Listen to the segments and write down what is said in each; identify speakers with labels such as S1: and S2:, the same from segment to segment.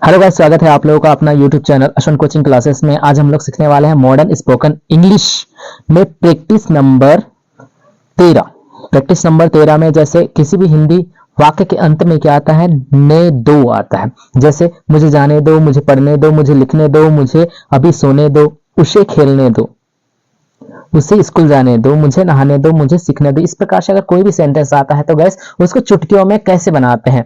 S1: Hello guys, स्वागत है आप लोगों का अपना YouTube channel Ashwan coaching classes में। आज हम लोग सीखने वाले हैं मॉडर्न स्पोकन इंग्लिश में प्रैक्टिस नंबर 13। प्रैक्टिस नंबर 13 में जैसे किसी भी हिंदी वाक्य के अंत में क्या आता है, ने दो आता है। जैसे मुझे जाने दो, मुझे पढ़ने दो, मुझे लिखने दो, मुझे अभी सोने दो, उसे खेलने दो, उसे स्कूल जाने दो, मुझे नहाने दो, मुझे सीखने दो। इस प्रकार से अगर कोई भी सेंटेंस आता है तो गैस उसको चुटकियों में कैसे बनाते हैं।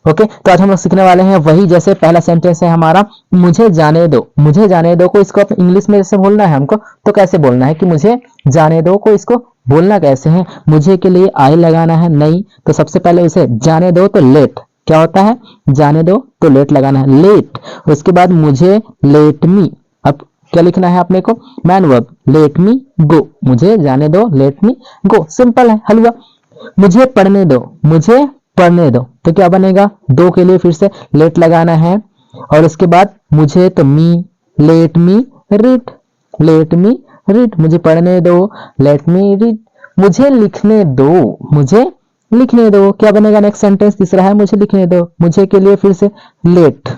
S1: ओके, तो आज हम लोग सीखने वाले हैं वही। जैसे पहला सेंटेंस है हमारा, मुझे जाने दो। मुझे जाने दो को इसको इंग्लिश में जैसे बोलना है हमको, तो कैसे बोलना है कि मुझे जाने दो को इसको बोलना कैसे है। मुझे के लिए आई लगाना है, नहीं, तो सबसे पहले उसे जाने दो तो लेट क्या होता है, जाने दो तो लेट लगाना है, लेट। उसके बाद मुझे लेट मी, अब क्या लिखना है अपने को, मैन वर्ब, लेट मी गो। मुझे जाने दो, लेट मी गो, सिंपल है, हलवा। मुझे पढ़ने दो, मुझे पढ़ने दो, तो क्या बनेगा, दो के लिए फिर से लेट लगाना है। और उसके बाद मुझे तो me, let me read, let me read, मुझे पढ़ने दो, लेट मी रीड। मुझे लिखने दो, मुझे लिखने दो, क्या बनेगा नेक्स्ट सेंटेंस, तीसरा है मुझे लिखने दो। मुझे के लिए फिर से लेट,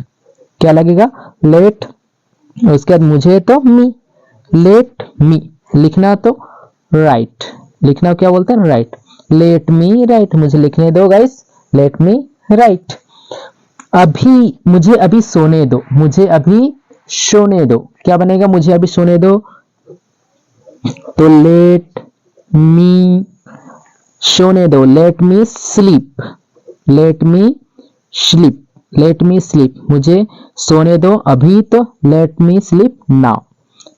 S1: क्या लगेगा, लेट। उसके बाद मुझे तो मी, लेट मी, लिखना तो राइट, लिखना क्या बोलते हैं, राइट, लेट मी राइट, मुझे लिखने दो गाइस, लेट मी राइट। अभी, मुझे अभी सोने दो, मुझे अभी सोने दो, क्या बनेगा, मुझे अभी सोने दो तो लेट मी सोने दो, let me sleep, let me sleep, let me sleep, मुझे सोने दो अभी तो let me sleep now,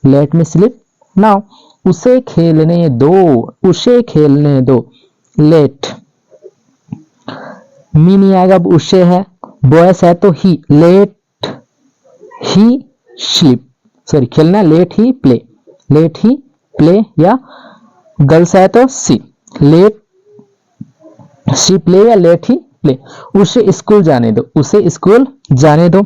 S1: let me sleep now. उसे खेलने दो, उसे खेलने दो, लेट मी नहीं आएगा, अब उसे है, बॉयस है तो ही, लेट ही स्लीप, सॉरी खेलना, लेट ही प्ले, लेट ही प्ले। या गर्ल्स है तो सी, लेट सी प्ले या लेट ही प्ले। उसे स्कूल जाने दो, उसे स्कूल जाने दो,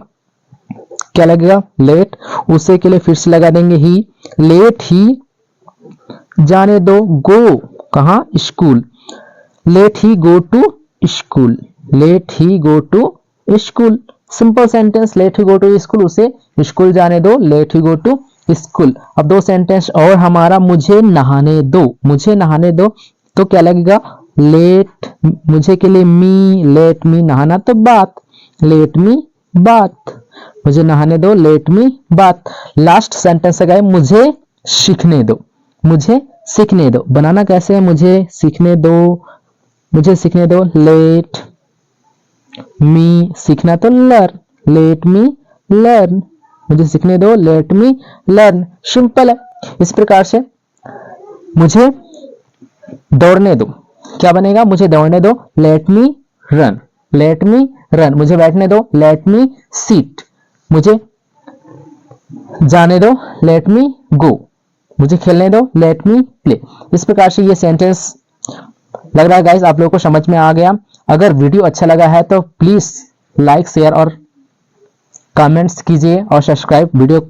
S1: क्या लगेगा, लेट। उसे के लिए फिर से लगा देंगे ही, लेट ही जाने दो, गो कहा, school, let he go to school, let he go to school, simple sentence, let he go to school, उसे स्कूल जाने दो, let he go to school. अब दो सेंटेंस और हमारा, मुझे नहाने दो, मुझे नहाने दो, तो क्या लगेगा, लेट, मुझे के लिए मी, लेट मी, नहाना तो बात, लेट मी बात, मुझे नहाने दो, लेट मी बात। लास्ट सेंटेंस है मुझे सीखने दो, मुझे सीखने दो, बनाना कैसे है, मुझे सीखने दो, मुझे सीखने दो, लेट मी, सीखना तो लर्न, लेट मी लर्न, मुझे सीखने दो, लेट मी लर्न, सिंपल है। इस प्रकार से मुझे दौड़ने दो, क्या बनेगा, मुझे दौड़ने दो, let me run, let me run, मुझे बैठने दो, लेट मी सीट, मुझे जाने दो, लेट मी गो, मुझे खेलने दो, लेट मी प्ले। इस प्रकार से ये सेंटेंस लग रहा है गाइस आप लोगों को समझ में आ गया। अगर वीडियो अच्छा लगा है तो प्लीज लाइक, शेयर और कमेंट्स कीजिए और सब्सक्राइब वीडियो